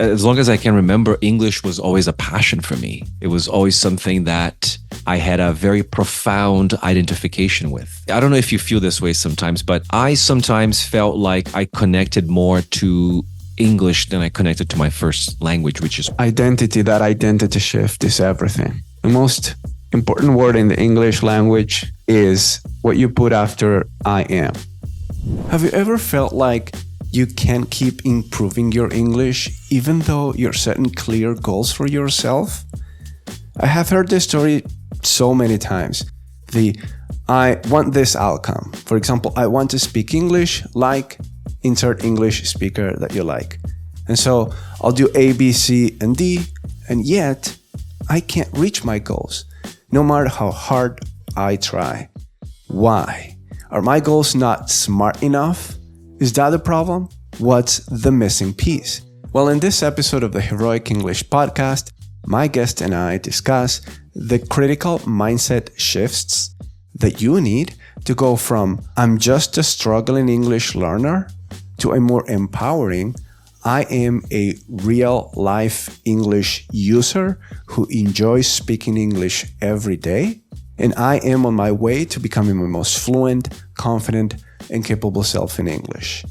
As long as I can remember, English was always a passion for me. It was always something that I had a very profound identification with. I don't know if you feel this way sometimes, but I sometimes felt like I connected more to English than I connected to my first language, which is identity. That identity shift is everything. The most important word in the English language is what you put after I am. Have you ever felt like you can't keep improving your English even though you're setting clear goals for yourself? I have heard this story so many times. I want this outcome. For example, I want to speak English like insert English speaker that you like. And so I'll do A, B, C, and D, and yet I can't reach my goals, no matter how hard I try. Why? Are my goals not smart enough? Is that the problem? What's the missing piece? Well, in this episode of the Heroic English podcast, my guest and I discuss the critical mindset shifts that you need to go from I'm just a struggling English learner to a more empowering I am a real life English user who enjoys speaking English every day, and I am on my way to becoming my most fluent, confident, and capable self in English.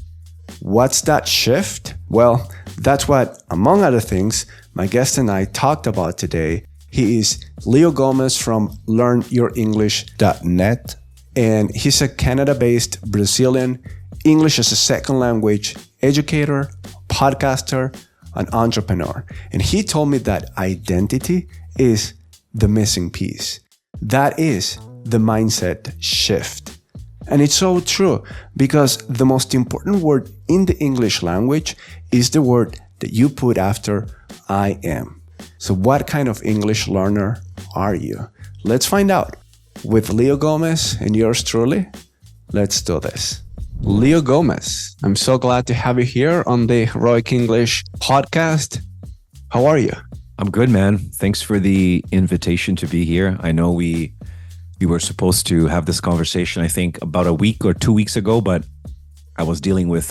What's that shift? Well, that's what, among other things, my guest and I talked about today. He is Leo Gomez from learnyourenglish.net, and he's a Canada-based Brazilian English as a second language educator, podcaster, an entrepreneur. And he told me that identity is the missing piece. That is the mindset shift. And it's so true because the most important word in the English language is the word that you put after I am. So what kind of English learner are you? Let's find out. With Leo Gomez and yours truly, let's do this. Leo Gomez, I'm so glad to have you here on the Heroic English podcast. How are you? I'm good, man. Thanks for the invitation to be here. I know we were supposed to have this conversation, I think, about a week or 2 weeks ago, but I was dealing with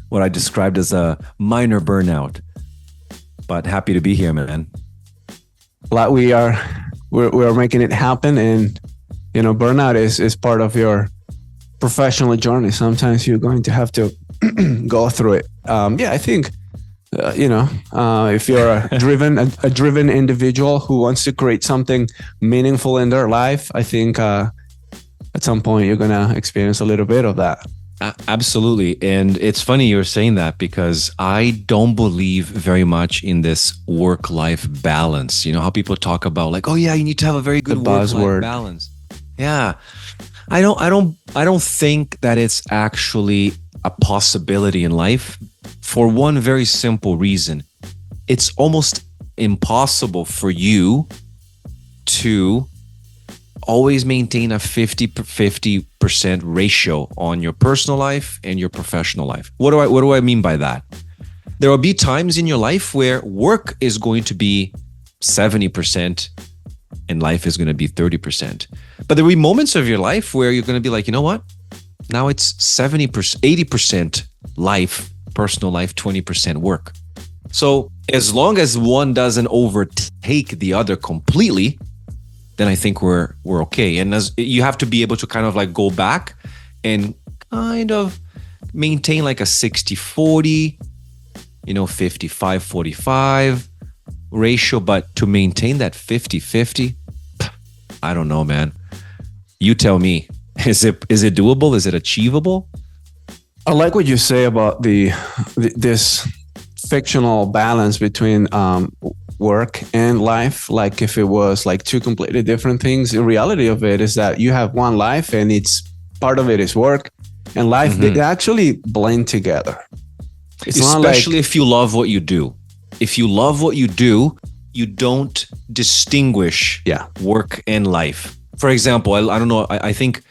what I described as a minor burnout. But happy to be here, man. Glad we're making it happen, and burnout is part of your professional journey. Sometimes you're going to have to go through it. I think if you're a driven individual who wants to create something meaningful in their life, I think at some point you're gonna experience a little bit of that. Absolutely. And it's funny you're saying that because I don't believe very much in this work-life balance. You know how people talk about like, oh yeah, you need to have a very good work-life balance. Yeah. I don't think that it's actually a possibility in life for one very simple reason. It's almost impossible for you to always maintain a 50% ratio on your personal life and your professional life. What do I mean by that? There will be times in your life where work is going to be 70% and life is going to be 30%. But there will be moments of your life where you're going to be like, you know what? Now it's 70%, 80% life, personal life, 20% work. So as long as one doesn't overtake the other completely, then I think we're okay. And as you have to be able to kind of like go back and kind of maintain like a 60-40, 55-45 ratio. But to maintain that 50-50, I don't know, man. You tell me. Is it doable? Is it achievable? I like what you say about this fictional balance between work and life. Like if it was like two completely different things, the reality of it is that you have one life and it's part of it is work and life. Mm-hmm. They actually blend together. It's especially if you love what you do. If you love what you do, you don't distinguish work and life. For example, I don't know, I think,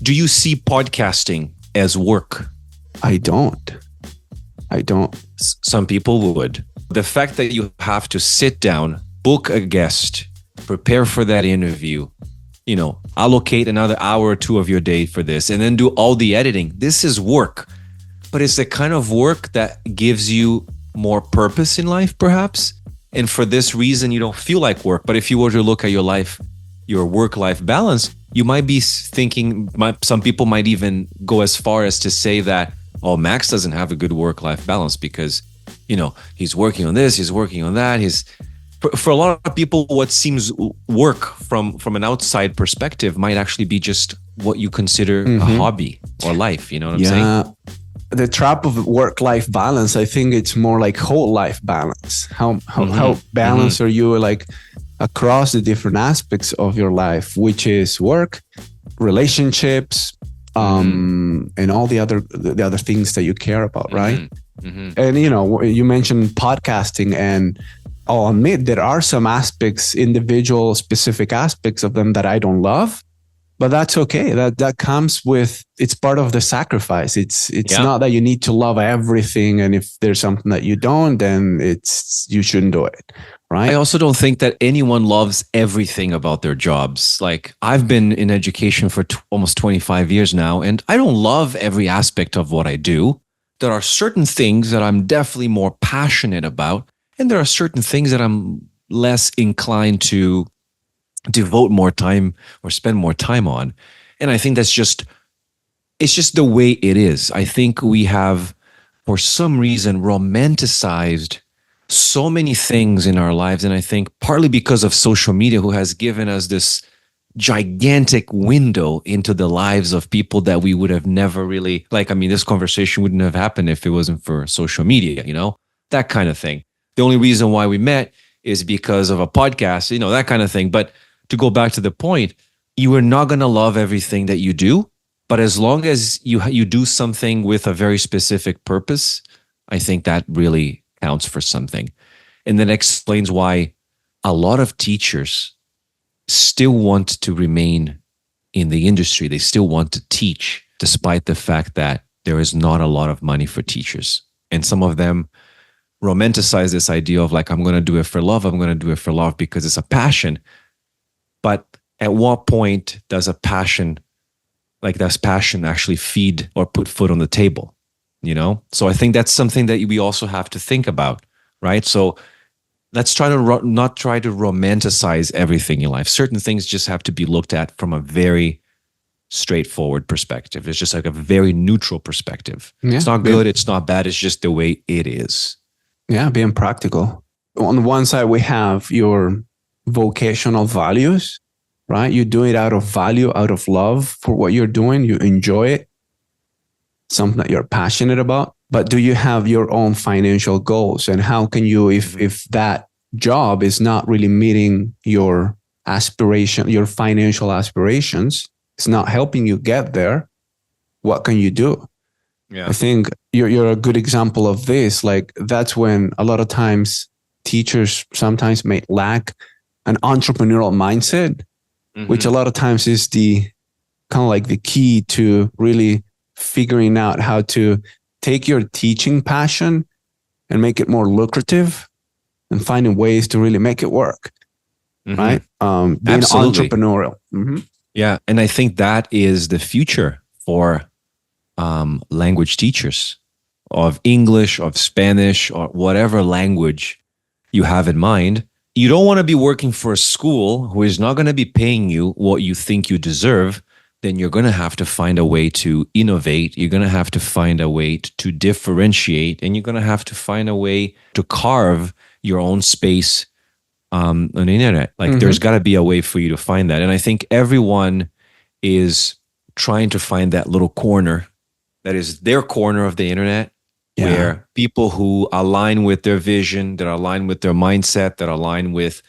do you see podcasting as work? I don't. Some people would. The fact that you have to sit down, book a guest, prepare for that interview, allocate another hour or two of your day for this, and then do all the editing. This is work. But it's the kind of work that gives you more purpose in life, perhaps. And for this reason, you don't feel like work. But if you were to look at your life, your work-life balance, you might be thinking, some people might even go as far as to say that, oh, Max doesn't have a good work-life balance because, he's working on this, he's working on that. For a lot of people, what seems work from an outside perspective might actually be just what you consider a hobby or life. You know what I'm saying? The trap of work-life balance, I think it's more like whole life balance. How balanced are you like across the different aspects of your life, which is work, relationships, and all the other things that you care about, right? And you mentioned podcasting, and I'll admit there are some aspects, individual specific aspects of them that I don't love. But that's okay. That comes with, it's part of the sacrifice. It's not that you need to love everything. And if there's something that you don't, then you shouldn't do it. Right. I also don't think that anyone loves everything about their jobs. Like, I've been in education for almost 25 years now, and I don't love every aspect of what I do. There are certain things that I'm definitely more passionate about, and there are certain things that I'm less inclined to devote more time or spend more time on. And I think it's just the way it is. I think we have, for some reason, romanticized so many things in our lives. And I think partly because of social media, who has given us this gigantic window into the lives of people that we would have never really, this conversation wouldn't have happened if it wasn't for social media, that kind of thing. The only reason why we met is because of a podcast, that kind of thing. But to go back to the point, you are not going to love everything that you do, but as long as you do something with a very specific purpose, I think that really counts for something. And that explains why a lot of teachers still want to remain in the industry. They still want to teach, despite the fact that there is not a lot of money for teachers. And some of them romanticize this idea of I'm going to do it for love. I'm going to do it for love because it's a passion. But at what point does a passion, actually feed or put food on the table? So I think that's something that we also have to think about, right? So let's try to not try to romanticize everything in life. Certain things just have to be looked at from a very straightforward perspective. It's just like a very neutral perspective. Yeah, it's not good, it's not bad, it's just the way it is. Yeah, being practical. On one side, we have your vocational values, right? You do it out of value, out of love for what you're doing. You enjoy it, something that you're passionate about. But do you have your own financial goals? And how can you, if that job is not really meeting your aspiration, your financial aspirations, it's not helping you get there, what can you do? Yeah. I think you're a good example of this. That's when a lot of times teachers sometimes may lack an entrepreneurial mindset, which a lot of times is the key to really figuring out how to take your teaching passion and make it more lucrative and finding ways to really make it work. Right? Being Absolutely. entrepreneurial. Yeah. And I think that is the future for language teachers of English, of Spanish, or whatever language you have in mind. You don't want to be working for a school who is not going to be paying you what you think you deserve. Then you're going to have to find a way to innovate. You're going to have to find a way to differentiate, and you're going to have to find a way to carve your own space on the internet. There's got to be a way for you to find that. And I think everyone is trying to find that little corner that is their corner of the internet, where people who align with their vision, that align with their mindset, that align with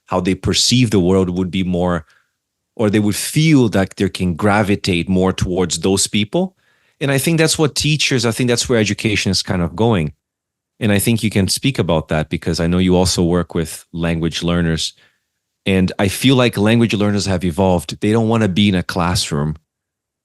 how they perceive the world would be more, or they would feel that they can gravitate more towards those people. And I think that's what teachers, I think that's where education is kind of going. And I think you can speak about that because I know you also work with language learners. And I feel like language learners have evolved. They don't want to be in a classroom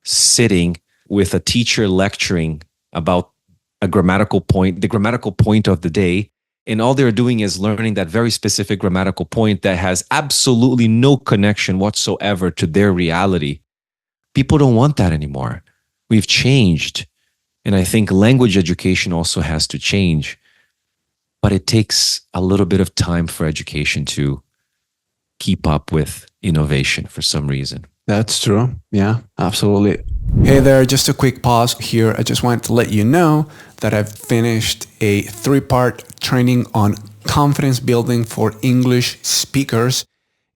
sitting with a teacher lecturing about the grammatical point of the day. And all they're doing is learning that very specific grammatical point that has absolutely no connection whatsoever to their reality. People don't want that anymore. We've changed. And I think language education also has to change. but it takes a little bit of time for education to keep up with innovation for some reason. That's true. Yeah, absolutely. Hey there, just a quick pause here. I just wanted to let you know that I've finished a 3-part training on confidence building for English speakers.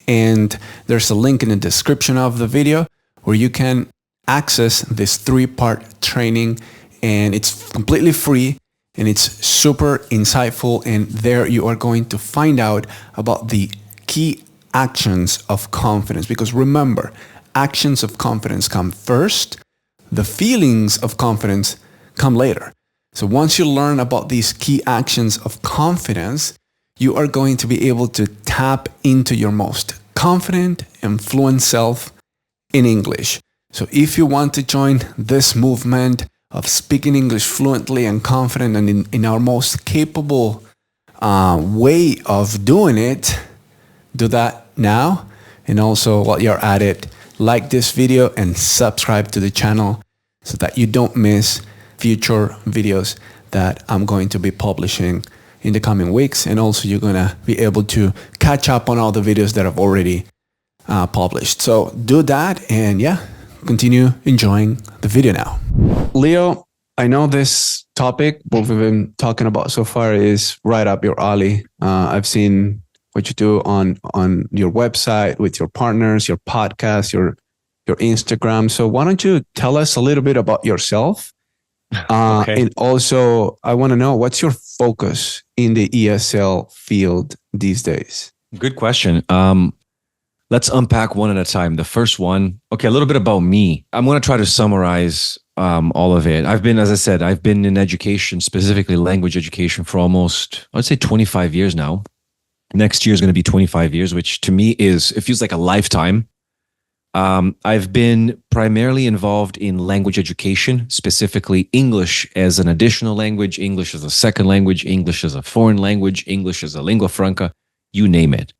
And there's a link in the description of the video where you can access this 3-part training, and it's completely free and it's super insightful. And there you are going to find out about the key actions of confidence. Because remember, actions of confidence come first. The feelings of confidence come later. So once you learn about these key actions of confidence, you are going to be able to tap into your most confident and fluent self in English. So if you want to join this movement of speaking English fluently and confident and in our most capable way of doing it, do that now. And also, while you're at it, like this video and subscribe to the channel so that you don't miss future videos that I'm going to be publishing in the coming weeks. And also you're going to be able to catch up on all the videos that I've already published. So do that, and yeah, continue enjoying the video now. Leo, I know this topic, what we've been talking about so far, is right up your alley. I've seen what you do on your website with your partners, your podcast, your Instagram. So why don't you tell us a little bit about yourself? Okay. And also, I want to know, what's your focus in the ESL field these days? Good question. Let's unpack one at a time. The first one, okay, a little bit about me. I'm going to try to summarize all of it. As I said, I've been in education, specifically language education, for almost, I'd say 25 years now. Next year is going to be 25 years, which to me it feels like a lifetime. I've been primarily involved in language education, specifically English as an additional language, English as a second language, English as a foreign language, English as a lingua franca, you name it.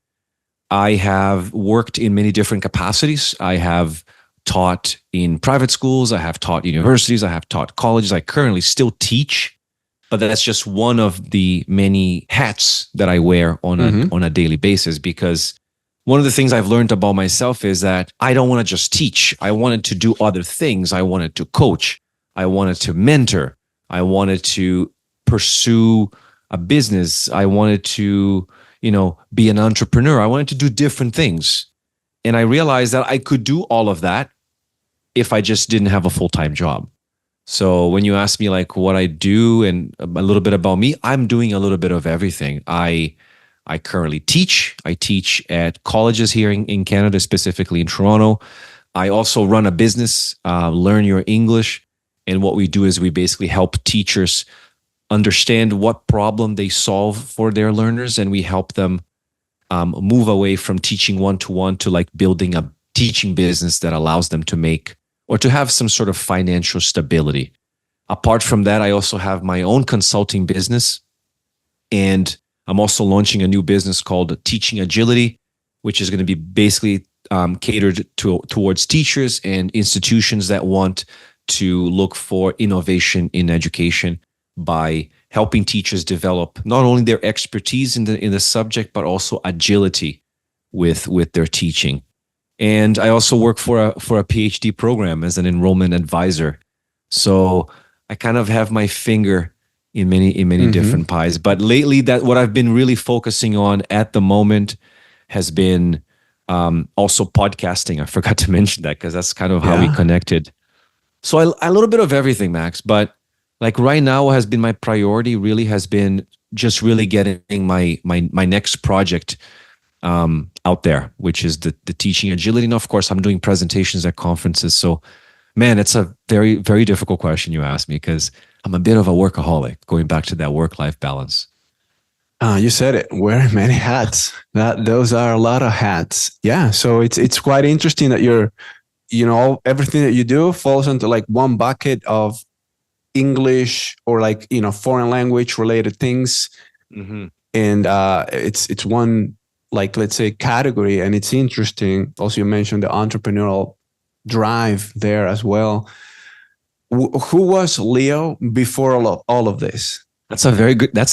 I have worked in many different capacities. I have taught in private schools. I have taught universities. I have taught colleges. I currently still teach, but that's just one of the many hats that I wear on a daily basis, because one of the things I've learned about myself is that I don't want to just teach. I wanted to do other things. I wanted to coach. I wanted to mentor. I wanted to pursue a business. I wanted to, be an entrepreneur. I wanted to do different things. And I realized that I could do all of that if I just didn't have a full-time job. So when you ask me like what I do and a little bit about me, I'm doing a little bit of everything. I currently teach. I teach at colleges here in Canada, specifically in Toronto. I also run a business, Learn Your English. And what we do is we basically help teachers understand what problem they solve for their learners. And we help them move away from teaching one-to-one to like building a teaching business that allows them to make or to have some sort of financial stability. Apart from that, I also have my own consulting business. And I'm also launching a new business called Teaching Agility, which is going to be basically catered towards teachers and institutions that want to look for innovation in education by helping teachers develop not only their expertise in the subject, but also agility with their teaching. And I also work for a PhD program as an enrollment advisor. So I kind of have my finger in many different pies. But lately, what I've been really focusing on at the moment has been also podcasting. I forgot to mention that because that's kind of how we connected. So a little bit of everything, Max. But like right now, what has been my priority really has been just really getting my next project out there, which is the Teaching Agility. And of course, I'm doing presentations at conferences. So, man, it's a very, very difficult question you asked me because I'm a bit of a workaholic, going back to that work-life balance. You said it, wearing many hats. Those are a lot of hats. Yeah. So it's quite interesting that everything that you do falls into like one bucket of English or like, foreign language related things. Mm-hmm. And it's one, like, let's say, category. And it's interesting. Also, you mentioned the entrepreneurial drive there as well. Who was Leo before all of this? That's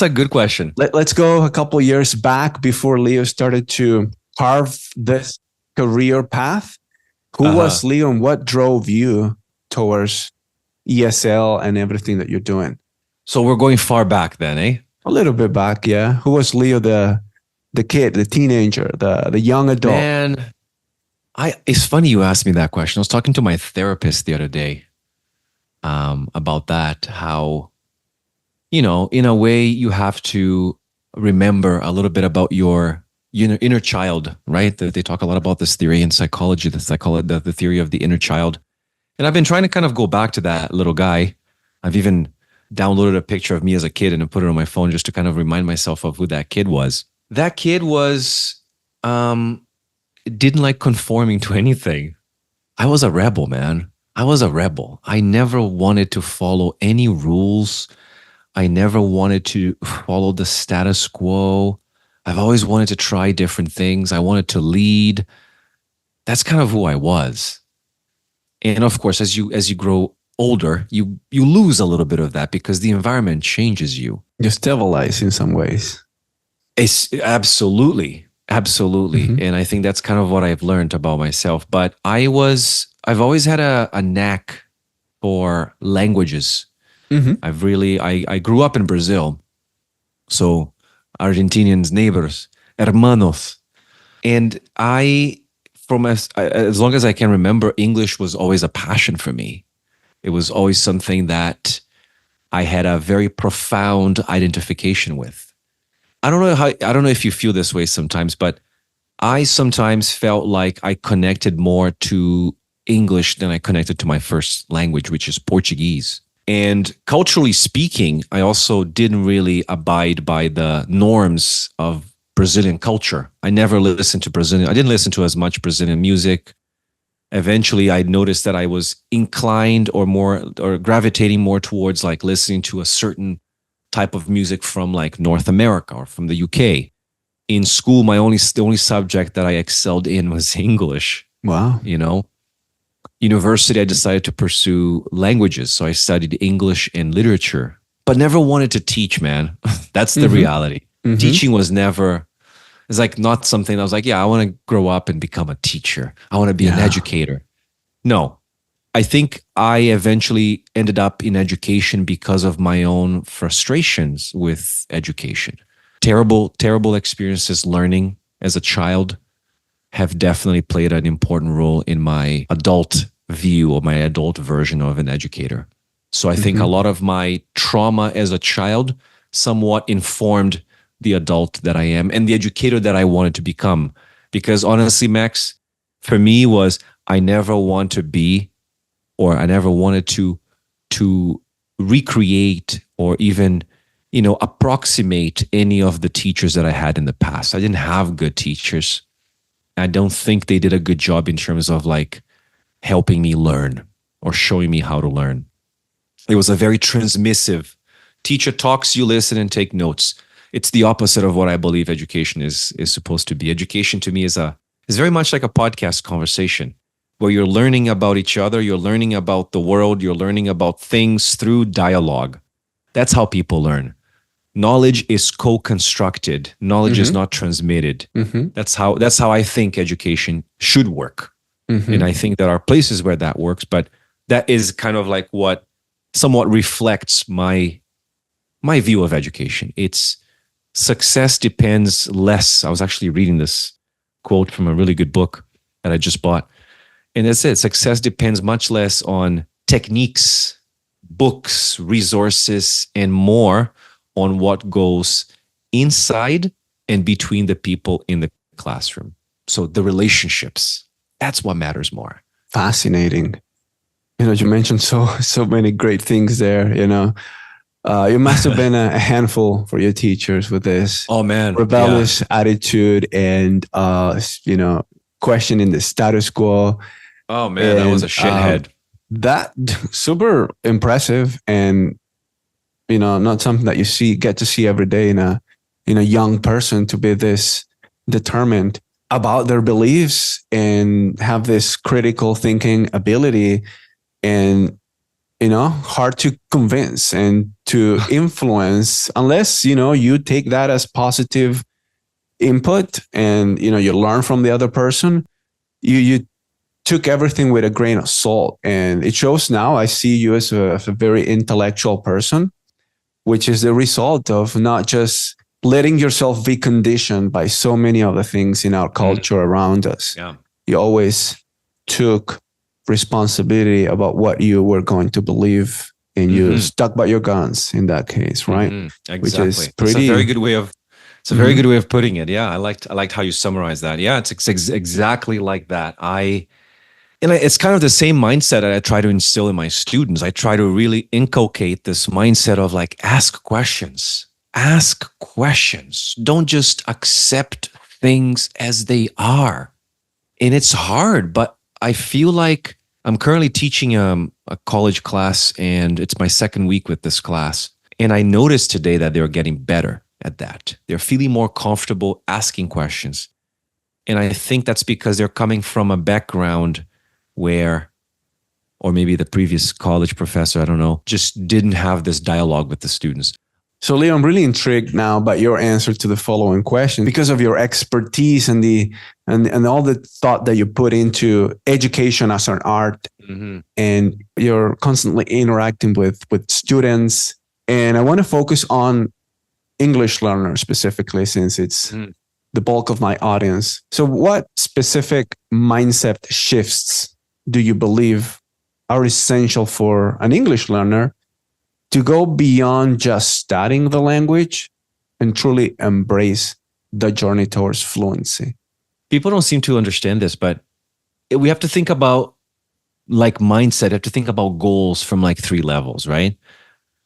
a good question. Let's go a couple years back before Leo started to carve this career path. Who Uh-huh. was Leo and what drove you towards ESL and everything that you're doing? So we're going far back then, eh? A little bit back, yeah. Who was Leo, the kid, the teenager, the young adult? Man, it's funny you asked me that question. I was talking to my therapist the other day about that, how, in a way you have to remember a little bit about your inner child, right? They talk a lot about this theory in psychology, the theory of the inner child. And I've been trying to kind of go back to that little guy. I've even downloaded a picture of me as a kid and put it on my phone just to kind of remind myself of who that kid was. That kid um, didn't like conforming to anything. I was a rebel, man. I was a rebel. I never wanted to follow any rules. I never wanted to follow the status quo. I've always wanted to try different things. I wanted to lead. That's kind of who I was. And of course, as you grow older, you lose a little bit of that because the environment changes you. You're civilized in some ways. It's absolutely, absolutely. Mm-hmm. And I think that's kind of what I've learned about myself. But I've always had a knack for languages. Mm-hmm. I grew up in Brazil. So Argentinians, neighbors, hermanos. And from as long as I can remember, English was always a passion for me. It was always something that I had a very profound identification with. I don't know if you feel this way sometimes, but I sometimes felt like I connected more to English than I connected to my first language, which is Portuguese. And culturally speaking, I also didn't really abide by the norms of Brazilian culture. I never listened to Brazilian. I didn't listen to as much Brazilian music. Eventually, I noticed that I was inclined or gravitating more towards like listening to a certain type of music from like North America or from the UK. In school, the only subject that I excelled in was English. Wow. University, I decided to pursue languages. So I studied English and literature, but never wanted to teach, man. That's the reality. Mm-hmm. Teaching was never, it's like not something I was like, yeah, I want to grow up and become a teacher. I want to be an educator. No, I think I eventually ended up in education because of my own frustrations with education. Terrible, terrible experiences learning as a child have definitely played an important role in my adult view or my adult version of an educator. So I think a lot of my trauma as a child somewhat informed the adult that I am and the educator that I wanted to become. Because honestly, Max, for me was I never want to be, or I never wanted to recreate or even approximate any of the teachers that I had in the past. I didn't have good teachers. I don't think they did a good job in terms of like helping me learn or showing me how to learn. It was a very transmissive teacher talks, you listen and take notes. It's the opposite of what I believe education is supposed to be. Education to me is very much like a podcast conversation where you're learning about each other, you're learning about the world, you're learning about things through dialogue. That's how people learn. Knowledge is co-constructed. Knowledge is not transmitted. That's how I think education should work. And I think there are places where that works, but that is kind of like what somewhat reflects my view of education. It's success depends less. I was actually reading this quote from a really good book that I just bought. And that's it. Success depends much less on techniques, books, resources, and more on what goes inside and between the people in the classroom. So the relationships, that's what matters more. Fascinating. You mentioned so many great things there. You must have been a handful for your teachers with this. Oh man, rebellious attitude and questioning the status quo. Oh man, that was a shithead. That super impressive, and not something that you get to see every day in a young person, to be this determined about their beliefs and have this critical thinking ability. And hard to convince and to influence unless, you take that as positive input and, you learn from the other person. You took everything with a grain of salt. And it shows now. I see you as a very intellectual person, which is the result of not just letting yourself be conditioned by so many of the things in our culture around us. Yeah. You always took responsibility about what you were going to believe, and you stuck by your guns in that case, right? Exactly. Which is It's a very good way of It's a very good way of putting it. Yeah, I liked how you summarized that. Yeah, it's exactly like that. It's kind of the same mindset that I try to instill in my students. I try to really inculcate this mindset of like, ask questions. Ask questions. Don't just accept things as they are. And it's hard, but I feel like I'm currently teaching a college class, and it's my second week with this class. And I noticed today that they're getting better at that. They're feeling more comfortable asking questions. And I think that's because they're coming from a background where, or maybe the previous college professor, I don't know, just didn't have this dialogue with the students. So, Leo, I'm really intrigued now by your answer to the following question because of your expertise and and all the thought that you put into education as an art, and you're constantly interacting with students. And I want to focus on English learners specifically, since it's the bulk of my audience. So, what specific mindset shifts do you believe are essential for an English learner to go beyond just studying the language and truly embrace the journey towards fluency? People don't seem to understand this, but we have to think about like mindset. We have to think about goals from like 3 levels, right?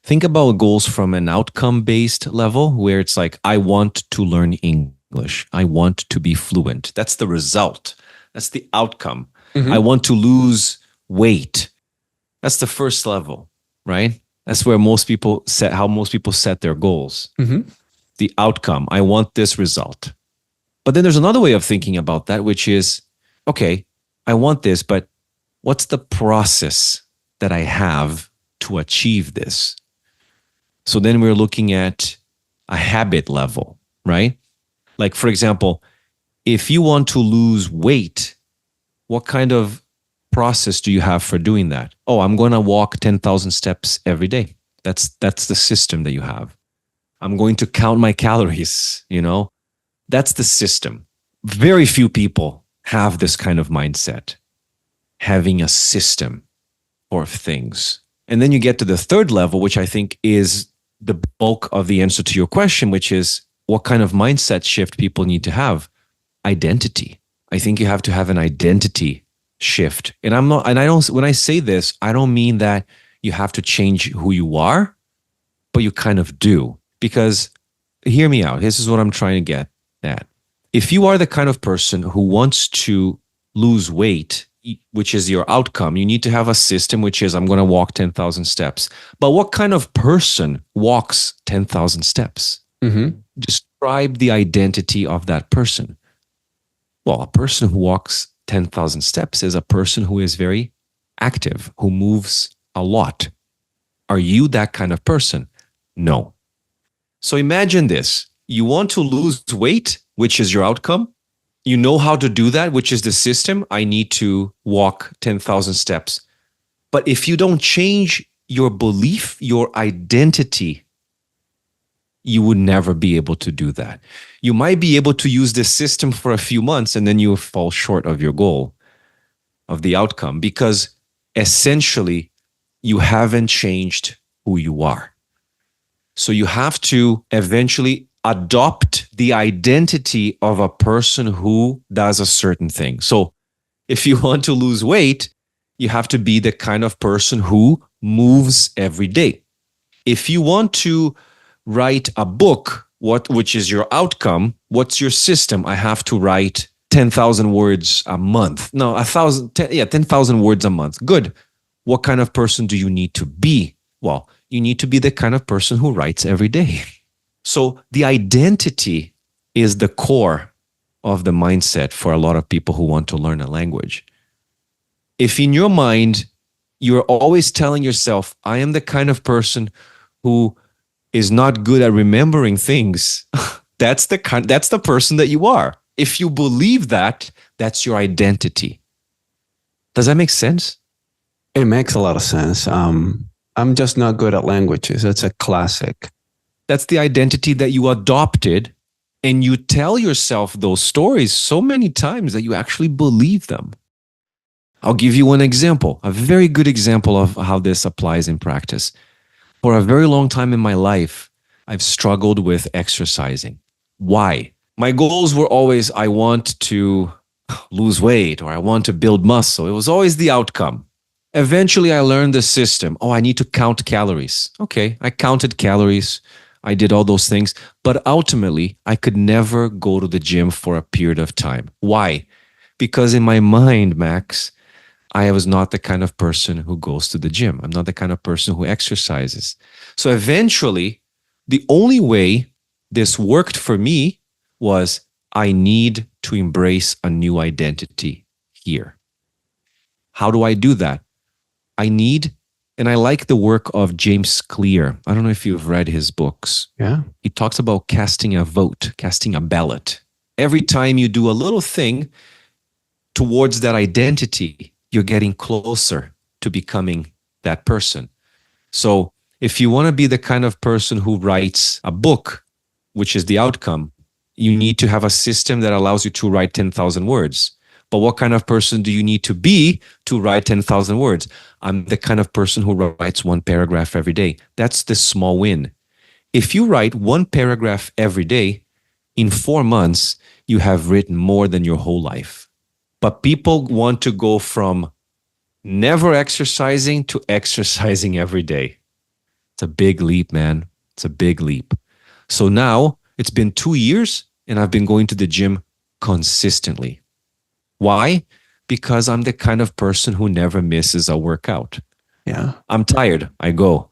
Think about goals from an outcome-based level where it's like, I want to learn English. I want to be fluent. That's the result. That's the outcome. I want to lose weight. That's the first level, right? That's where most people set their goals. The outcome. I want this result. But then there's another way of thinking about that, which is, okay, I want this, but what's the process that I have to achieve this? So then we're looking at a habit level, right? Like, for example, if you want to lose weight, what kind of process do you have for doing that? Oh, I'm going to walk 10,000 steps every day. That's the system that you have. I'm going to count my calories, That's the system. Very few people have this kind of mindset, having a system for things. And then you get to the third level, which I think is the bulk of the answer to your question, which is what kind of mindset shift people need to have. Identity. I think you have to have an identity shift. And when I say this, I don't mean that you have to change who you are, but you kind of do. Because hear me out. This is what I'm trying to get at. If you are the kind of person who wants to lose weight, which is your outcome, you need to have a system, which is, I'm going to walk 10,000 steps. But what kind of person walks 10,000 steps? Describe the identity of that person. Well, a person who walks 10,000 steps is a person who is very active, who moves a lot. Are you that kind of person? No. So imagine this. You want to lose weight, which is your outcome. You know how to do that, which is the system. I need to walk 10,000 steps. But if you don't change your belief, your identity, you would never be able to do that. You might be able to use this system for a few months, and then you fall short of your goal, of the outcome, because essentially you haven't changed who you are. So you have to eventually adopt the identity of a person who does a certain thing. So if you want to lose weight, you have to be the kind of person who moves every day. If you want to write a book, which is your outcome, what's your system? I have to write 10,000 words a month. No, 10,000 words a month. Good. What kind of person do you need to be? Well, you need to be the kind of person who writes every day. So the identity is the core of the mindset for a lot of people who want to learn a language. If in your mind, You're always telling yourself, I am the kind of person who is not good at remembering things. That's the person that you are. If you believe that, that's your identity. Does that make sense? It makes a lot of sense. I'm just not good at languages. That's a classic. That's the identity that you adopted, and you tell yourself those stories so many times that you actually believe them. I'll give you one example, a very good example of how this applies in practice. For a very long time in my life, I've struggled with exercising. Why? My goals were always, I want to lose weight or I want to build muscle. It was always the outcome. Eventually, I learned the system. Oh, I need to count calories. Okay, I counted calories. I did all those things. But ultimately, I could never go to the gym for a period of time. Why? Because in my mind, Max, I was not the kind of person who goes to the gym. I'm not the kind of person who exercises. So eventually, the only way this worked for me was I need to embrace a new identity here. How do I do that? I need, and I like the work of James Clear. I don't know if you've read his books. Yeah. He talks about casting a vote, casting a ballot. Every time you do a little thing towards that identity, you're getting closer to becoming that person. So if you want to be the kind of person who writes a book, which is the outcome, you need to have a system that allows you to write 10,000 words. But what kind of person do you need to be to write 10,000 words? I'm the kind of person who writes one paragraph every day. That's the small win. If you write one paragraph every day, in 4 months, you have written more than your whole life. But people want to go from never exercising to exercising every day. It's a big leap, man. It's a big leap. So now it's been 2 years and I've been going to the gym consistently. Why? Because I'm the kind of person who never misses a workout. Yeah. I'm tired, I go.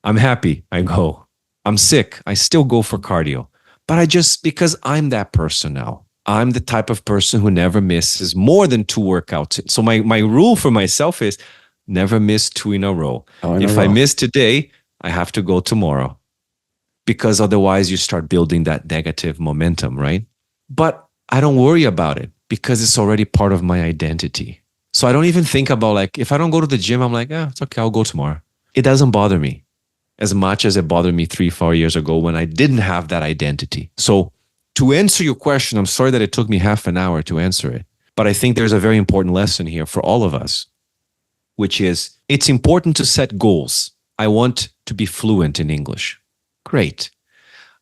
I'm happy, I go. I'm sick, I still go for cardio. But because I'm that person now. I'm the type of person who never misses more than 2 workouts. So my rule for myself is never miss 2 in a row. If I miss today, I have to go tomorrow. Because otherwise you start building that negative momentum, right? But I don't worry about it because it's already part of my identity. So I don't even think about like, if I don't go to the gym, I'm like, it's okay, I'll go tomorrow. It doesn't bother me as much as it bothered me 3-4 years ago when I didn't have that identity. So to answer your question, I'm sorry that it took me half an hour to answer it, but I think there's a very important lesson here for all of us, which is it's important to set goals. I want to be fluent in English. Great.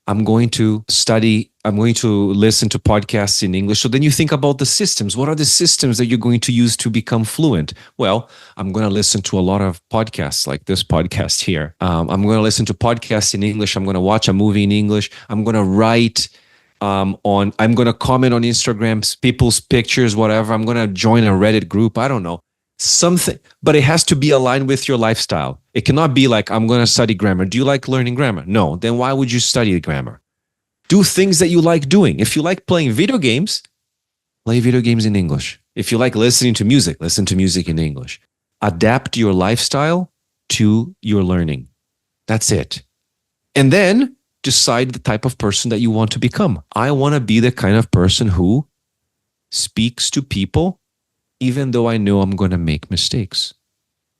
I'm going to study, I'm going to listen to podcasts in English. So then you think about the systems. What are the systems that you're going to use to become fluent? Well, I'm going to listen to a lot of podcasts like this podcast here. I'm going to listen to podcasts in English. I'm going to watch a movie in English. I'm going to write I'm going to comment on Instagram, people's pictures, whatever. I'm going to join a Reddit group. I don't know. Something, but it has to be aligned with your lifestyle. It cannot be like, I'm going to study grammar. Do you like learning grammar? No. Then why would you study grammar? Do things that you like doing. If you like playing video games, play video games in English. If you like listening to music, listen to music in English. Adapt your lifestyle to your learning. That's it. And then decide the type of person that you want to become. I want to be the kind of person who speaks to people even though I know I'm going to make mistakes.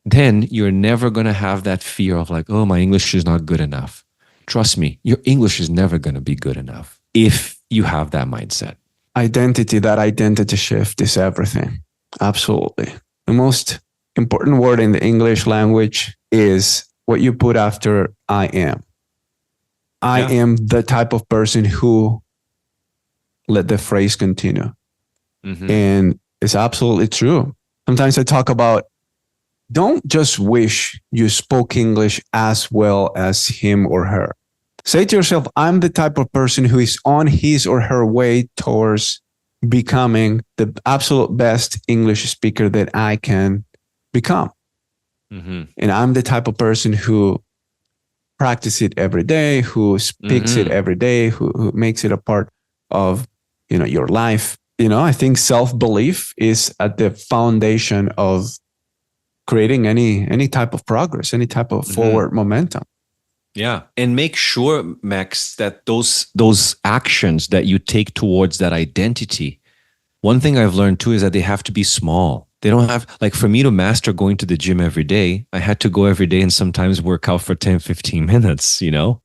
Then you're never going to have that fear of like, oh, my English is not good enough. Trust me, your English is never going to be good enough if you have that mindset. Identity, that identity shift is everything. Absolutely. The most important word in the English language is what you put after I am. I am the type of person who, let the phrase continue. Mm-hmm. And it's absolutely true. Sometimes I talk about, don't just wish you spoke English as well as him or her. Say to yourself, I'm the type of person who is on his or her way towards becoming the absolute best English speaker that I can become. Mm-hmm. And I'm the type of person who practices it every day, who speaks it every day, who makes it a part of, your life. I think self-belief is at the foundation of creating any type of progress, any type of forward momentum. Yeah. And make sure, Max, that those actions that you take towards that identity, one thing I've learned too is that they have to be small. They don't have, like for me to master going to the gym every day, I had to go every day and sometimes work out for 10, 15 minutes, you know?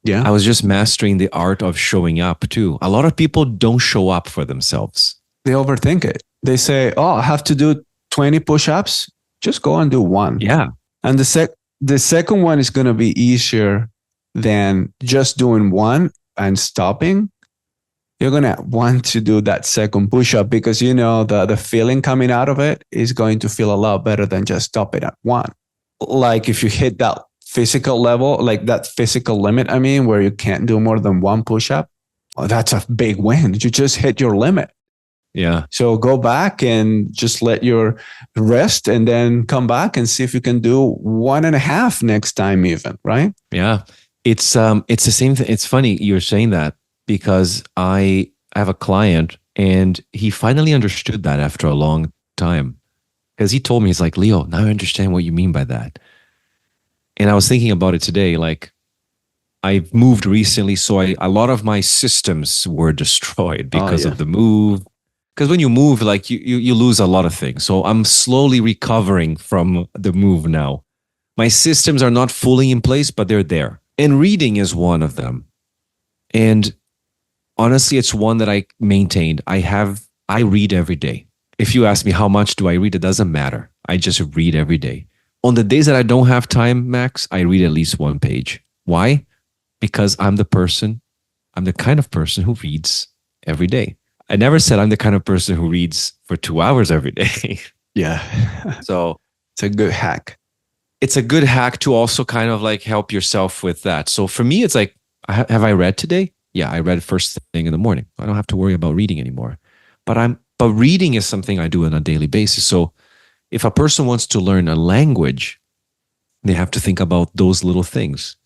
Yeah. I was just mastering the art of showing up too. A lot of people don't show up for themselves. They overthink it. They say, oh, I have to do 20 push-ups. Just go and do one. Yeah. And the second one is going to be easier than just doing one and stopping. You're going to want to do that second push-up because you know the feeling coming out of it is going to feel a lot better than just stopping at one. Like if you hit that physical level, like that physical limit, I mean, where you can't do more than one push-up, well, that's a big win. You just hit your limit. Yeah. So go back and just let your rest and then come back and see if you can do 1.5 next time even, right? Yeah. It's the same thing. It's funny you're saying that because I have a client and he finally understood that after a long time. Because he told me, he's like, Leo, now I understand what you mean by that. And I was thinking about it today. Like, I've moved recently, so a lot of my systems were destroyed because of the move. Because when you move, like you lose a lot of things. So I'm slowly recovering from the move now. My systems are not fully in place, but they're there. And reading is one of them. And honestly, it's one that I maintained. I read every day. If you ask me how much do I read, it doesn't matter. I just read every day. On the days that I don't have time, Max, I read at least one page. Why? Because I'm the kind of person who reads every day. I never said I'm the kind of person who reads for 2 hours every day. Yeah. So it's a good hack. It's a good hack to also kind of like help yourself with that. So for me, it's like, have I read today? Yeah, I read first thing in the morning. I don't have to worry about reading anymore. But reading is something I do on a daily basis. So if a person wants to learn a language, they have to think about those little things.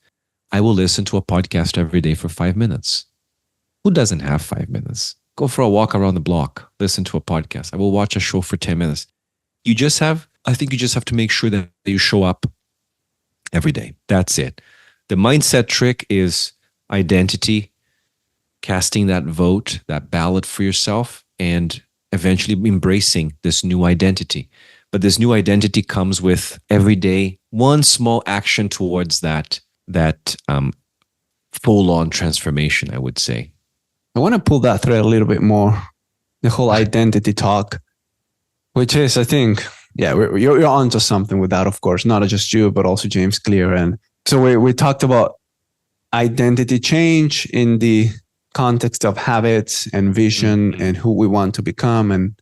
I will listen to a podcast every day for 5 minutes. Who doesn't have 5 minutes? Go for a walk around the block, listen to a podcast. I will watch a show for 10 minutes. I think you just have to make sure that you show up every day. That's it. The mindset trick is identity, casting that vote, that ballot for yourself, and eventually embracing this new identity. But this new identity comes with every day, one small action towards that full-on transformation, I would say. I want to pull that thread a little bit more, the whole identity talk, which is, I think, yeah, you're onto something with that, of course, not just you, but also James Clear. And so we talked about identity change in the context of habits and vision and who we want to become and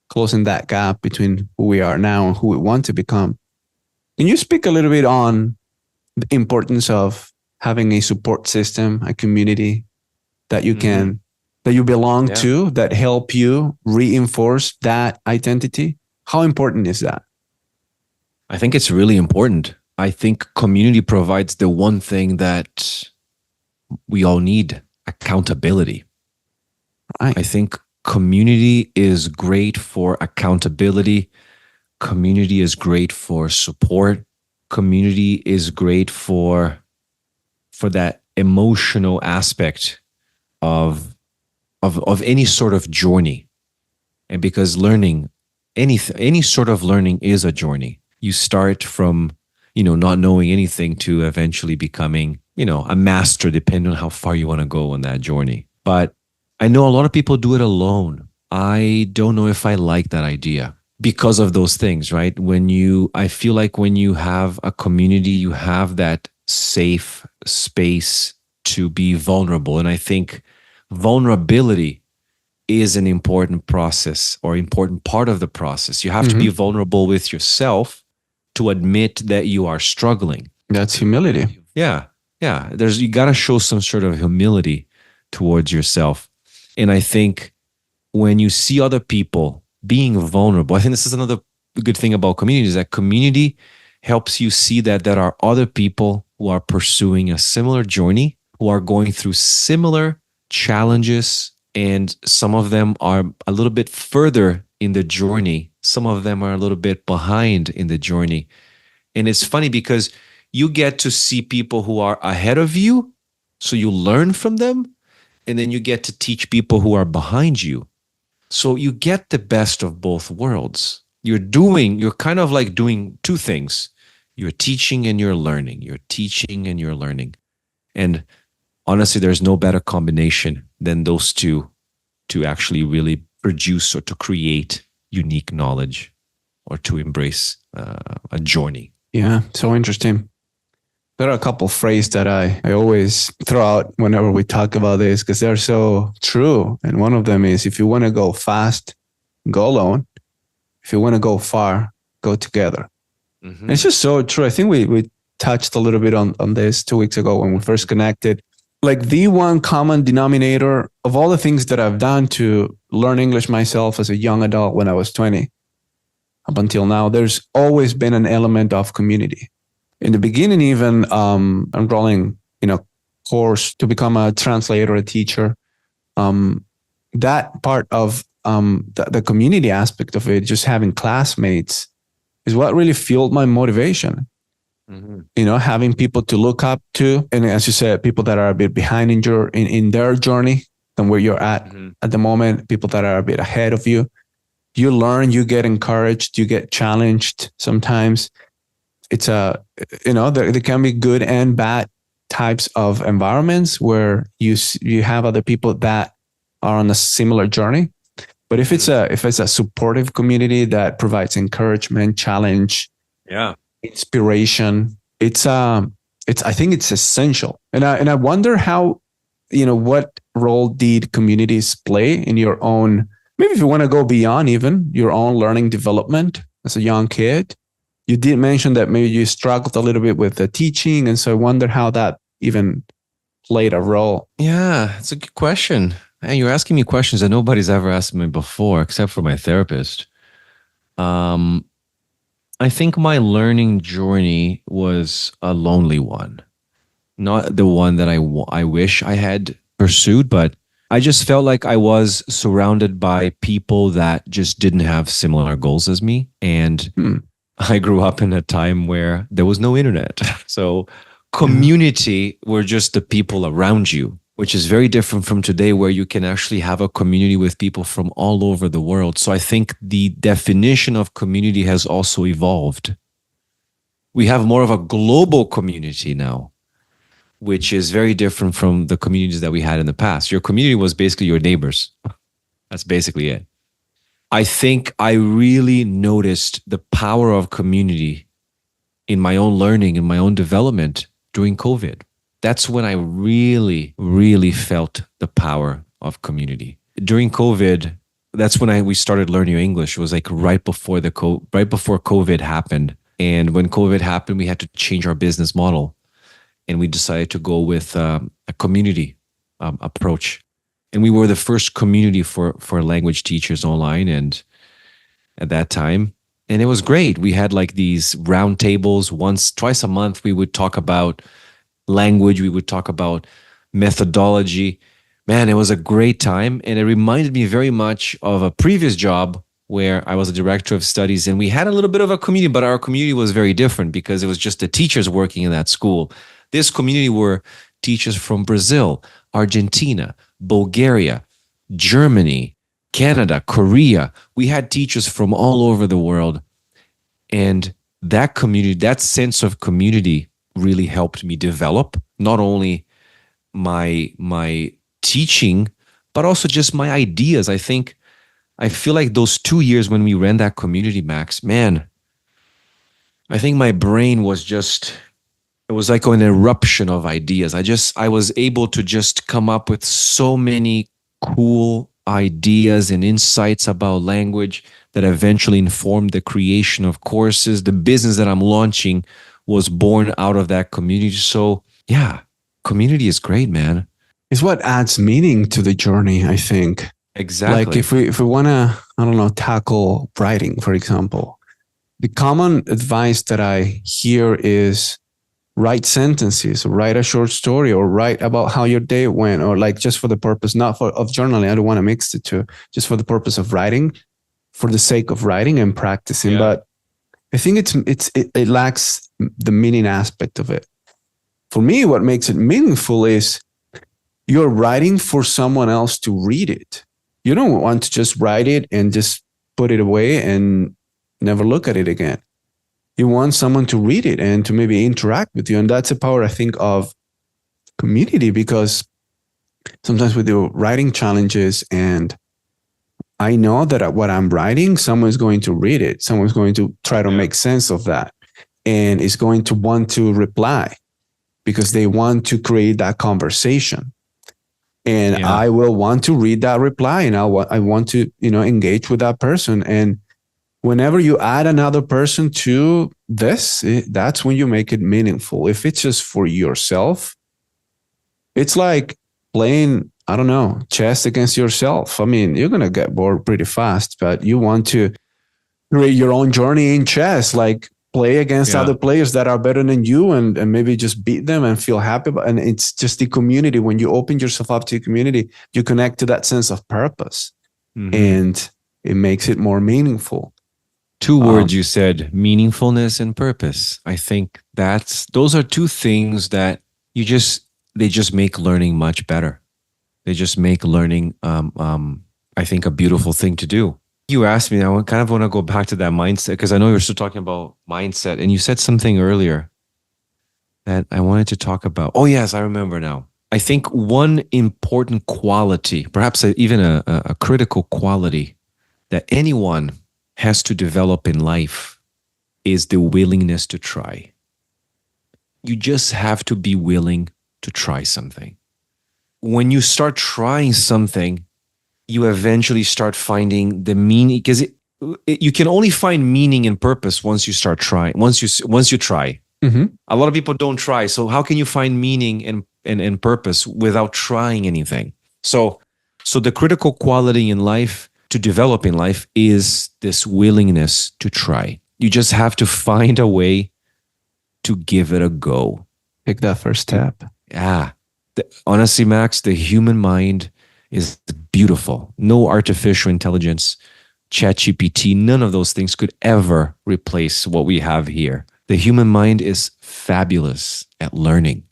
closing that gap between who we are now and who we want to become. Can you speak a little bit on the importance of having a support system, a community that you can, that you belong to, that help you reinforce that identity? How important is that? I think it's really important. I think community provides the one thing that we all need: accountability. Right. I think community is great for accountability. Community is great for support. Community is great for that emotional aspect of any sort of journey. And because learning, any sort of learning is a journey. You start from, not knowing anything to eventually becoming, a master, depending on how far you want to go on that journey. But I know a lot of people do it alone. I don't know if I like that idea because of those things, right? I feel like when you have a community, you have that safe space to be vulnerable. And I think vulnerability is an important process or important part of the process. You have to be vulnerable with yourself to admit that you are struggling. That's humility. Yeah. Yeah. You got to show some sort of humility towards yourself. And I think when you see other people being vulnerable, I think this is another good thing about community, is that community helps you see that there are other people who are pursuing a similar journey, who are going through similar challenges, and some of them are a little bit further in the journey. Some of them are a little bit behind in the journey. And it's funny because you get to see people who are ahead of you. So you learn from them. And then you get to teach people who are behind you. So you get the best of both worlds. You're kind of like doing two things. You're teaching and you're learning. You're teaching and you're learning. And honestly, there's no better combination than those two to actually really produce or to create unique knowledge or to embrace a journey. Yeah, so interesting. There are a couple phrases that I always throw out whenever we talk about this because they're so true. And one of them is, if you want to go fast, go alone. If you want to go far, go together. Mm-hmm. It's just so true. I think we touched a little bit on this 2 weeks ago when we first connected. Like the one common denominator of all the things that I've done to learn English myself as a young adult when I was 20, up until now, there's always been an element of community. In the beginning, even enrolling in a course to become a translator, a teacher, that part of the community aspect of it, just having classmates, is what really fueled my motivation. Mm-hmm. Having people to look up to, and as you said, people that are a bit behind in their journey than where you're at at the moment, people that are a bit ahead of you. You learn, you get encouraged, you get challenged sometimes. It's there can be good and bad types of environments where you have other people that are on a similar journey. But if it's a supportive community that provides encouragement, challenge, inspiration, I think it's essential. And I wonder how, what role did communities play in your own, maybe if you want to go beyond even your own learning development as a young kid. You did mention that maybe you struggled a little bit with the teaching. And so I wonder how that even played a role. Yeah, it's a good question. And you're asking me questions that nobody's ever asked me before, except for my therapist. I think my learning journey was a lonely one, not the one that I wish I had pursued, but I just felt like I was surrounded by people that just didn't have similar goals as me. And I grew up in a time where there was no internet. So community were just the people around you, which is very different from today where you can actually have a community with people from all over the world. So I think the definition of community has also evolved. We have more of a global community now, which is very different from the communities that we had in the past. Your community was basically your neighbors. That's basically it. I think I really noticed the power of community in my own learning, in my own development during COVID. That's when I really, really felt the power of community. During COVID, that's when we started learning English. It was like right before COVID happened. And when COVID happened, we had to change our business model. And we decided to go with a community approach. And we were the first community for language teachers online, and at that time, and it was great. We had like these round tables twice a month. We would talk about language. We would talk about methodology. Man, it was a great time, and it reminded me very much of a previous job where I was a director of studies, and we had a little bit of a community, but our community was very different because it was just the teachers working in that school. This community were teachers from Brazil, Argentina, Bulgaria, Germany, Canada, Korea. We had teachers from all over the world. And that community, that sense of community really helped me develop not only my teaching, but also just my ideas. I feel like those 2 years when we ran that community, Max, man, I think my brain was it was like an eruption of ideas. I was able to just come up with so many cool ideas and insights about language that eventually informed the creation of courses. The business that I'm launching was born out of that community. So yeah, community is great, man. It's what adds meaning to the journey, I think. Exactly. Like if we want to, tackle writing, for example, the common advice that I hear is write sentences, or write a short story, or write about how your day went, or like just for the purpose, of journaling. I don't want to mix the two, just for the purpose of writing. for the sake of writing and practicing. Yeah. But I think it lacks the meaning aspect of it. For me, what makes it meaningful is you're writing for someone else to read it. You don't want to just write it and just put it away and never look at it again. You want someone to read it and to maybe interact with you. And that's the power, I think, of community, because sometimes we do writing challenges and I know that what I'm writing, someone's going to read it. Someone's going to try to make sense of that and is going to want to reply because they want to create that conversation. And I will want to read that reply and I want to, engage with that person. And whenever you add another person to this, that's when you make it meaningful. If it's just for yourself, it's like playing, I don't know, chess against yourself. I mean, you're going to get bored pretty fast, but you want to create your own journey in chess, like play against other players that are better than you and maybe just beat them and feel happy. And it's just the community. When you open yourself up to the community, you connect to that sense of purpose and it makes it more meaningful. Two words you said, meaningfulness and purpose. I think those are two things that they just make learning much better. They just make learning, I think, a beautiful thing to do. You asked me, I kind of want to go back to that mindset because I know you're still talking about mindset. And you said something earlier that I wanted to talk about. Oh, yes, I remember now. I think one important quality, perhaps even a critical quality that anyone has to develop in life is the willingness to try. You just have to be willing to try something. When you start trying something, you eventually start finding the meaning, because you can only find meaning and purpose once you start trying. Once you try, a lot of people don't try. So how can you find meaning and purpose without trying anything? So the critical quality in life to develop in life is this willingness to try. You just have to find a way to give it a go. Take that first step. Yeah. Honestly, Max, the human mind is beautiful. No artificial intelligence, ChatGPT, none of those things could ever replace what we have here. The human mind is fabulous at learning.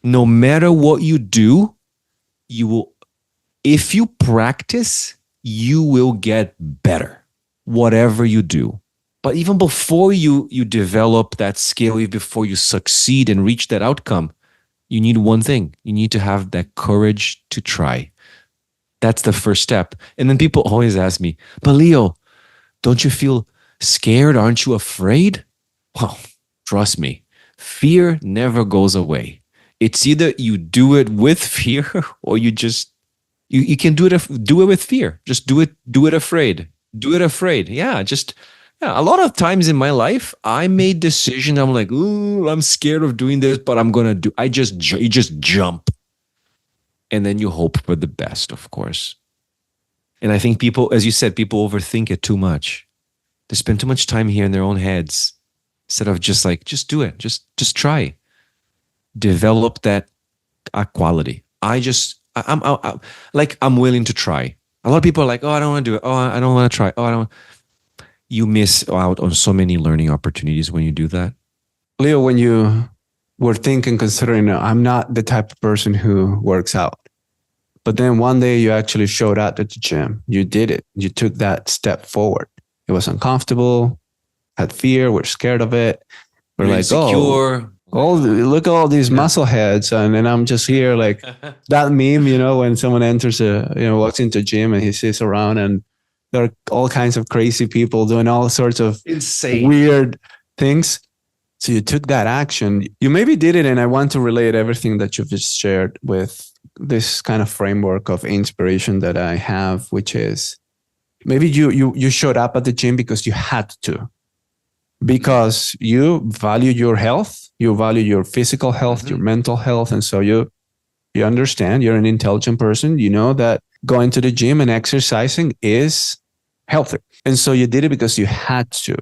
No matter what you do, if you practice, you will get better, whatever you do. But even before you develop that skill, even before you succeed and reach that outcome, you need one thing. You need to have that courage to try. That's the first step. And then people always ask me, but Leo, don't you feel scared? Aren't you afraid? Well, trust me, fear never goes away. It's either you do it with fear or you can do it with fear. Just do it afraid. Do it afraid. Yeah, a lot of times in my life, I made decisions. I'm like, ooh, I'm scared of doing this, but I'm going to do. You just jump. And then you hope for the best, of course. And I think people, as you said, people overthink it too much. They spend too much time here in their own heads instead of just do it. Just try. Develop that quality. I'm willing to try. A lot of people are like, oh, I don't want to do it. Oh, I don't want to try. Oh, I don't. You miss out on so many learning opportunities when you do that. Leo, when you were considering, I'm not the type of person who works out. But then one day you actually showed up at the gym. You did it. You took that step forward. It was uncomfortable, had fear, we're scared of it. We're like, insecure. Look at all these muscle heads. And then I'm just here like that meme, when someone walks into a gym and he sits around and there are all kinds of crazy people doing all sorts of insane, weird things. So you took that action. You maybe did it. And I want to relate everything that you've just shared with this kind of framework of inspiration that I have, which is maybe you showed up at the gym because you had to, because you value your health, you value your physical health, your mental health. And so you understand, you're an intelligent person. You know that going to the gym and exercising is healthy. And so you did it because you had to.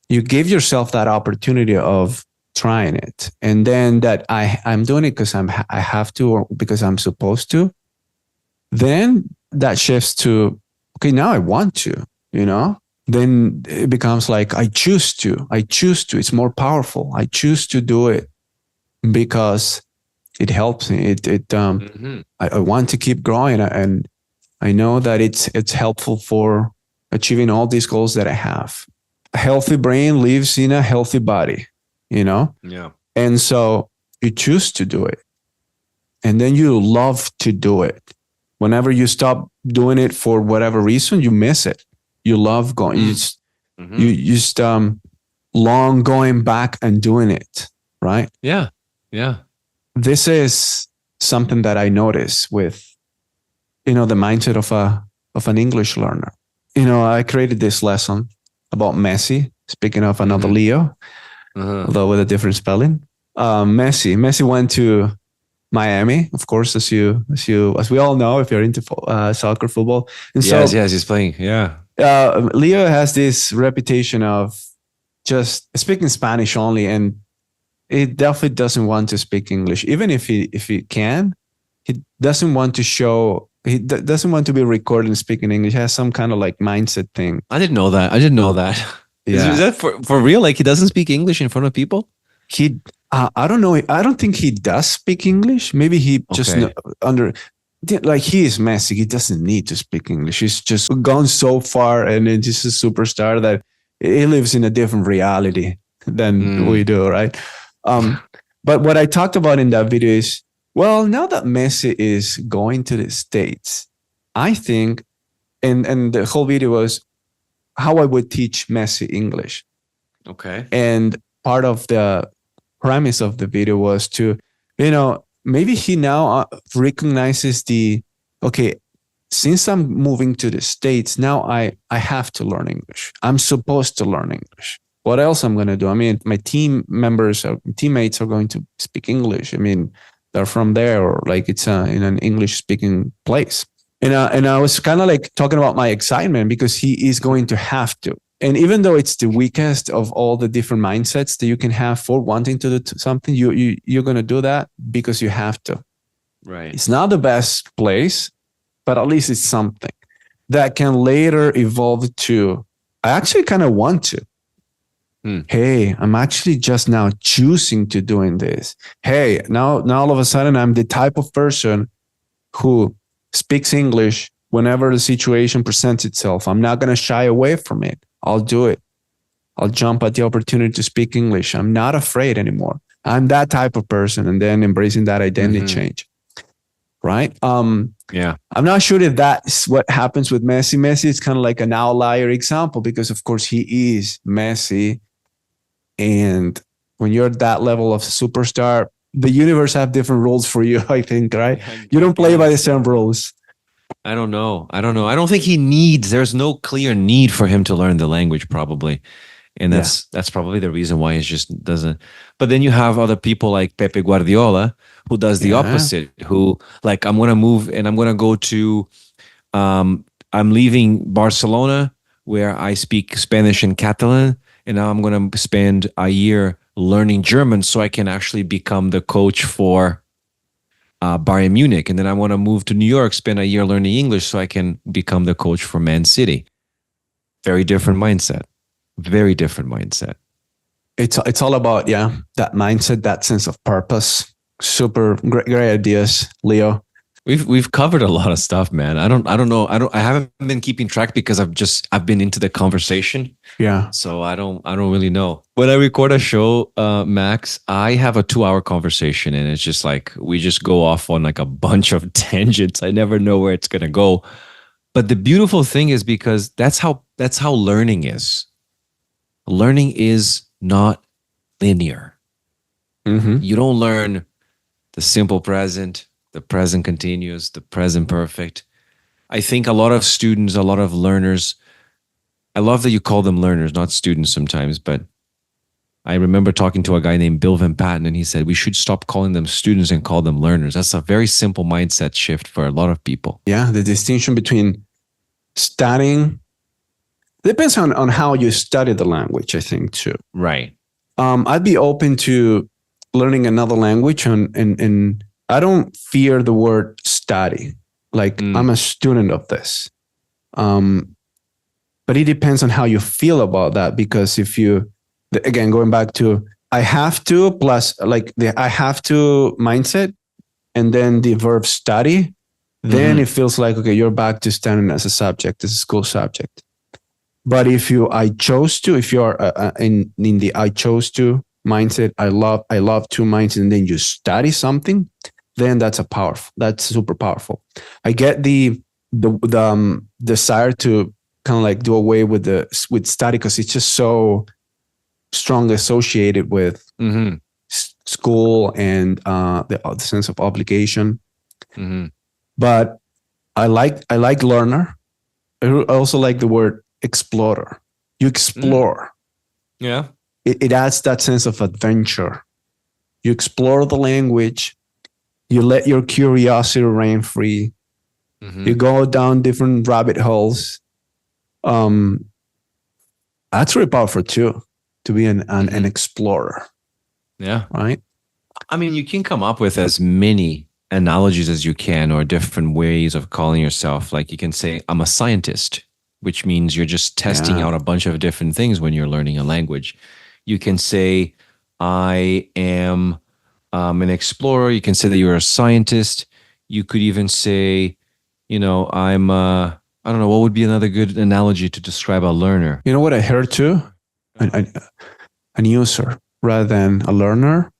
You gave yourself that opportunity of trying it. And then that I'm doing it because I have to, or because I'm supposed to. Then that shifts to, okay, now I want to. you know, then it becomes like, I choose to. It's more powerful. I choose to do it because it helps me. I want to keep growing, and I know that it's helpful for achieving all these goals that I have. A healthy brain lives in a healthy body, you know? Yeah. And so you choose to do it. And then you love to do it. Whenever you stop doing it for whatever reason, you miss it. You love going, you just long going back and doing it, right? Yeah. Yeah. This is something that I notice with, the mindset of an English learner. I created this lesson about Messi. Speaking of another Leo, although with a different spelling. Messi went to Miami, of course, as we all know, if you're into soccer, football. And yes, he's playing. Yeah. Leo has this reputation of just speaking Spanish only, and he definitely doesn't want to speak English. Even if he can, he doesn't want to show. He doesn't want to be recorded and speaking English. He has some kind of like mindset thing. I didn't know that. Yeah. Is that for real? Like, he doesn't speak English in front of people? I don't know. I don't think he does speak English. Maybe he just like, he is Messi. He doesn't need to speak English. He's just gone so far, and he's just a superstar that he lives in a different reality than we do, right? But what I talked about in that video is, well, now that Messi is going to the States, I think, and the whole video was how I would teach Messi English. Okay. And part of the premise of the video was to, maybe he now recognizes since I'm moving to the States, now I have to learn English. I'm supposed to learn English. What else I'm going to do? I mean, my teammates are going to speak English. I mean, they're from there, or like it's in an English speaking place. And I was kind of like talking about my excitement because he is going to have to. And even though it's the weakest of all the different mindsets that you can have for wanting to do something, you're going to do that because you have to. Right. It's not the best place, but at least it's something that can later evolve to, I actually kind of want to. Hey, I'm actually just now choosing to doing this. Hey, now all of a sudden I'm the type of person who speaks English whenever the situation presents itself. I'm not going to shy away from it. I'll do it. I'll jump at the opportunity to speak English. I'm not afraid anymore. I'm that type of person. And then embracing that identity change. Right? Yeah. I'm not sure if that's what happens with Messi. Messi is kind of like an outlier example because, of course, he is Messi. And when you're at that level of superstar, the universe have different rules for you, I think, right? You don't play by the same rules. I don't know. I don't think there's no clear need for him to learn the language, probably. And that's probably the reason why he just doesn't. But then you have other people like Pepe Guardiola, who does the opposite, who like, I'm going to move and I'm going to go to, I'm leaving Barcelona where I speak Spanish and Catalan. And now I'm going to spend a year learning German so I can actually become the coach for Bayern Munich. And then I want to move to New York, spend a year learning English so I can become the coach for Man City. Very different mindset. Very different mindset. It's all about, that mindset, that sense of purpose. Super great ideas, Leo. We've covered a lot of stuff, man. I don't know. I haven't been keeping track because I've been into the conversation. Yeah. So I don't really know. When I record a show, Max, I have a 2-hour conversation and it's just like, we just go off on like a bunch of tangents. I never know where it's going to go. But the beautiful thing is because that's how learning is. Learning is not linear. You don't learn the simple present, the present continuous, the present perfect. I think a lot of students, a lot of learners, I love that you call them learners, not students sometimes, but I remember talking to a guy named Bill Van Patten, and he said, we should stop calling them students and call them learners. That's a very simple mindset shift for a lot of people. Yeah, the distinction between studying depends on how you study the language, I think, too. Right. I'd be open to learning another language, and I don't fear the word study. Like, I'm a student of this. But it depends on how you feel about that. Because if you, again, going back to I have to plus like the I have to mindset and then the verb study, then it feels like, okay, you're back to standing as a subject, as a school subject. But if you, I chose to, if you're in the I chose to mindset, I love to mindset, and then you study something, then that's super powerful. I get the desire to kind of like do away with study because it's just so strongly associated with school and the sense of obligation. But I like learner. I also like the word explorer. You explore. Yeah. It adds that sense of adventure. You explore the language. You let your curiosity reign free. You go down different rabbit holes. That's really powerful too, to be an explorer. Yeah. Right. I mean, you can come up with as many analogies as you can, or different ways of calling yourself. Like you can say, I'm a scientist, which means you're just testing out a bunch of different things when you're learning a language. You can say, I am an explorer. You can say that you're a scientist. You could even say, I'm, I don't know, what would be another good analogy to describe a learner? You know what I heard too? An user rather than a learner.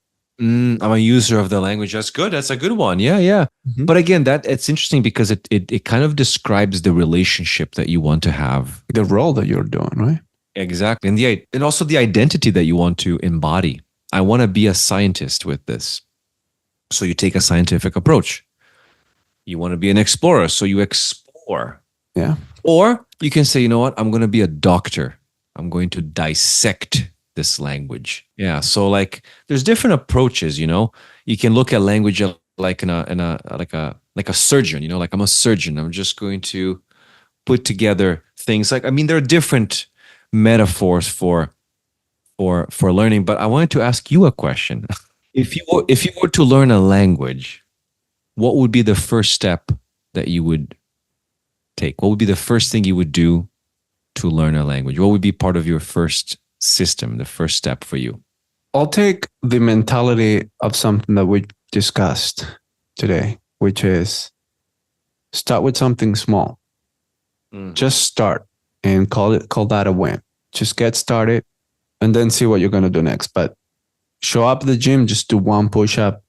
I'm a user of the language. That's good. That's a good one. Yeah, yeah. But again, it's interesting because it kind of describes the relationship that you want to have, the role that you're doing, right? Exactly, and also the identity that you want to embody. I want to be a scientist with this, so you take a scientific approach. You want to be an explorer, so you explore. Yeah. Or you can say, you know what? I'm going to be a doctor. I'm going to dissect this language. Yeah. So like there's different approaches, you can look at language like like a surgeon, like I'm a surgeon. I'm just going to put together things like, I mean, there are different metaphors for learning, but I wanted to ask you a question. If you were to learn a language, what would be the first step that you would take? What would be the first thing you would do to learn a language? What would be part of your first system, the first step for you? I'll take the mentality of something that we discussed today, which is start with something small. Just start and call that a win. Just get started and then see what you're going to do next. But show up at the gym, just do one push-up,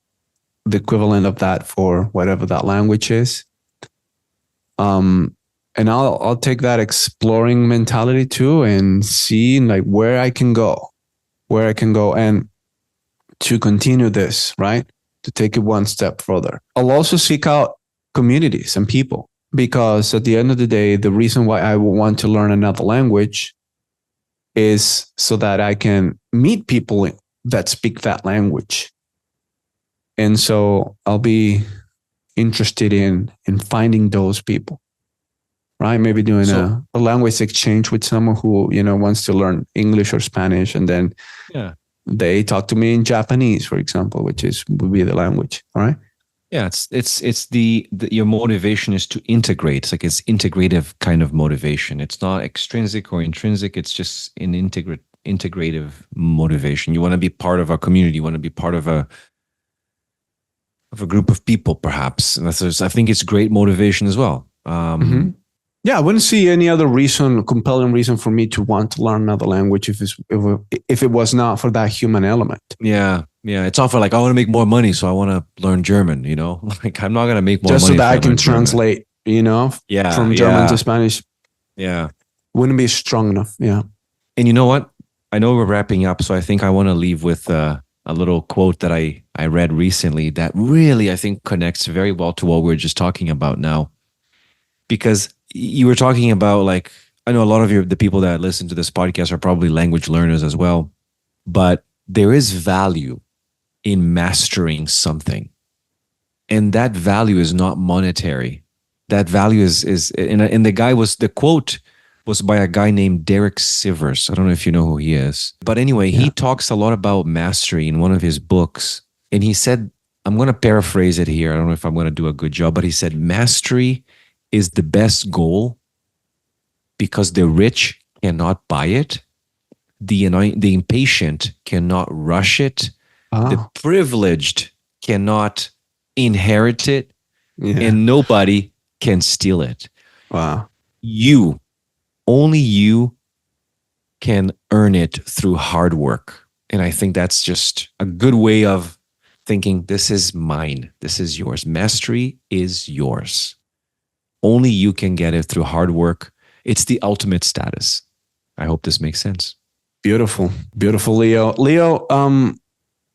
the equivalent of that for whatever that language is. And I'll take that exploring mentality too and see like where I can go and to continue this, right? To take it one step further. I'll also seek out communities and people, because at the end of the day, the reason why I would want to learn another language is so that I can meet people that speak that language. And so I'll be interested in finding those people. Right, maybe doing a language exchange with someone who wants to learn English or Spanish, and then they talk to me in Japanese, for example, which would be the language. All right. Yeah, it's your motivation is to integrate. It's like it's integrative kind of motivation. It's not extrinsic or intrinsic. It's just an integrative motivation. You want to be part of a community. You want to be part of a group of people, perhaps. And I think it's great motivation as well. Yeah, I wouldn't see any other compelling reason for me to want to learn another language if it was not for that human element. Yeah. It's often like, I want to make more money, so I want to learn German, Like, I'm not going to make more money. Just so that I can translate, from German to Spanish. Yeah. Wouldn't be strong enough. Yeah. And you know what? I know we're wrapping up, so I think I want to leave with a little quote that I read recently that really, I think, connects very well to what we're just talking about now. Because you were talking about, like, I know a lot of the people that listen to this podcast are probably language learners as well, but there is value in mastering something. And that value is not monetary. That value is and the quote was by a guy named Derek Sivers. I don't know if you know who he is. But anyway, he talks a lot about mastery in one of his books. And he said, I'm going to paraphrase it here. I don't know if I'm going to do a good job, but he said, mastery is the best goal because the rich cannot buy it, the impatient cannot rush it, the Oh, privileged cannot inherit it, yeah. and nobody can steal it. Wow. You, only you can earn it through hard work. And I think that's just a good way of thinking, this is mine. This is yours. Mastery is yours. Only you can get it through hard work. It's the ultimate status. I hope this makes sense. Beautiful. Beautiful, Leo. Leo,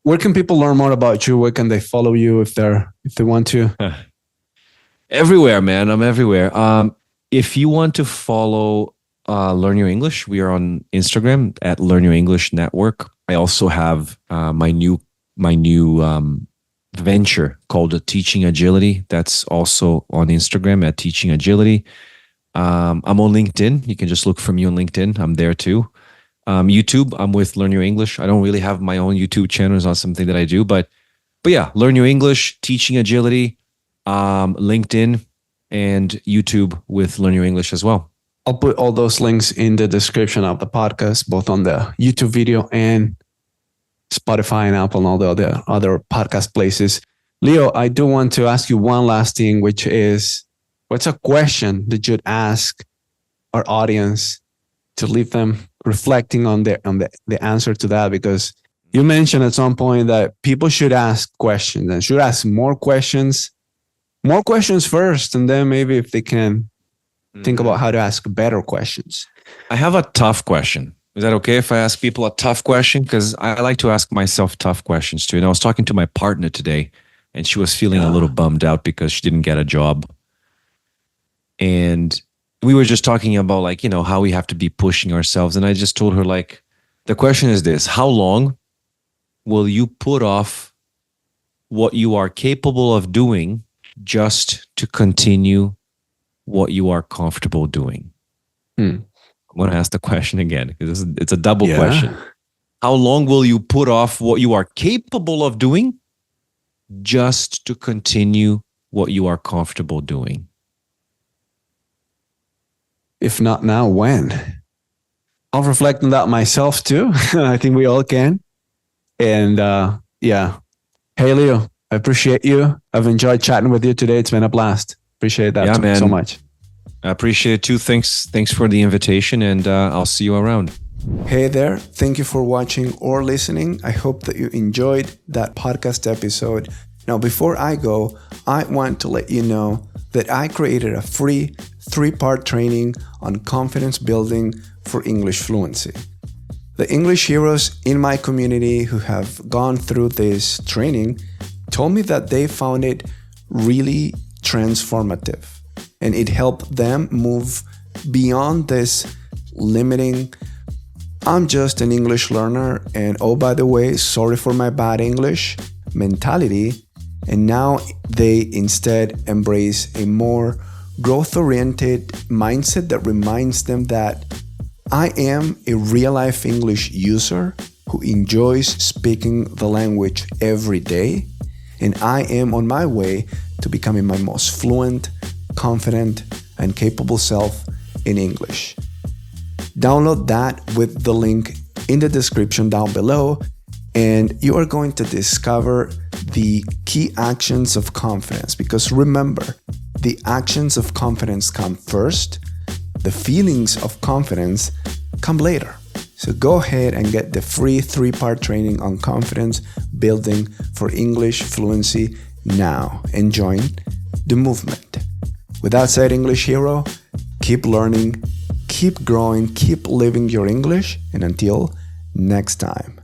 where can people learn more about you? Where can they follow you if they want to? Everywhere, man. I'm everywhere. If you want to follow Learn Your English, we are on Instagram at Learn Your English Network. I also have my new venture called Teaching Agility. That's also on Instagram at Teaching Agility. I'm on LinkedIn. You can just look for me on LinkedIn. I'm there too. YouTube, I'm with Learn Your English. I don't really have my own YouTube channel. It's not something that I do, but yeah, Learn Your English, Teaching Agility, LinkedIn, and YouTube with Learn Your English as well. I'll put all those links in the description of the podcast, both on the YouTube video and Spotify and Apple and all the other podcast places. Leo, I do want to ask you one last thing, which is, what's a question that you'd ask our audience to leave them reflecting on the answer to that? Because you mentioned at some point that people should ask questions and should ask more questions first, and then maybe if they can think about how to ask better questions. I have a tough question. Is that okay if I ask people a tough question? Because I like to ask myself tough questions too. And I was talking to my partner today, and she was feeling a little bummed out because she didn't get a job. And we were just talking about, like, you know, how we have to be pushing ourselves. And I just told her, like, the question is this: how long will you put off what you are capable of doing just to continue what you are comfortable doing? I'm going to ask the question again because it's a double question. How long will you put off what you are capable of doing just to continue what you are comfortable doing? If not now, when? I'll reflect on that myself too. I think we all can. And yeah. Hey, Leo, I appreciate you. I've enjoyed chatting with you today. It's been a blast. Appreciate that so much. I appreciate it too. Thanks for the invitation, and I'll see you around. Hey there. Thank you for watching or listening. I hope that you enjoyed that podcast episode. Now, before I go, I want to let you know that I created a free 3-part training on confidence building for English fluency. The English heroes in my community who have gone through this training told me that they found it really transformative, and it helped them move beyond this limiting, I'm just an English learner, and oh, by the way, sorry for my bad English mentality. And now they instead embrace a more growth-oriented mindset that reminds them that I am a real-life English user who enjoys speaking the language every day, and I am on my way to becoming my most fluent, confident, and capable self in English. Download that with the link in the description down below, and you are going to discover the key actions of confidence. Because remember, the actions of confidence come first, the feelings of confidence come later. So go ahead and get the free 3-part training on confidence building for English fluency now and join the movement. With that said, English hero, keep learning, keep growing, keep living your English, and until next time.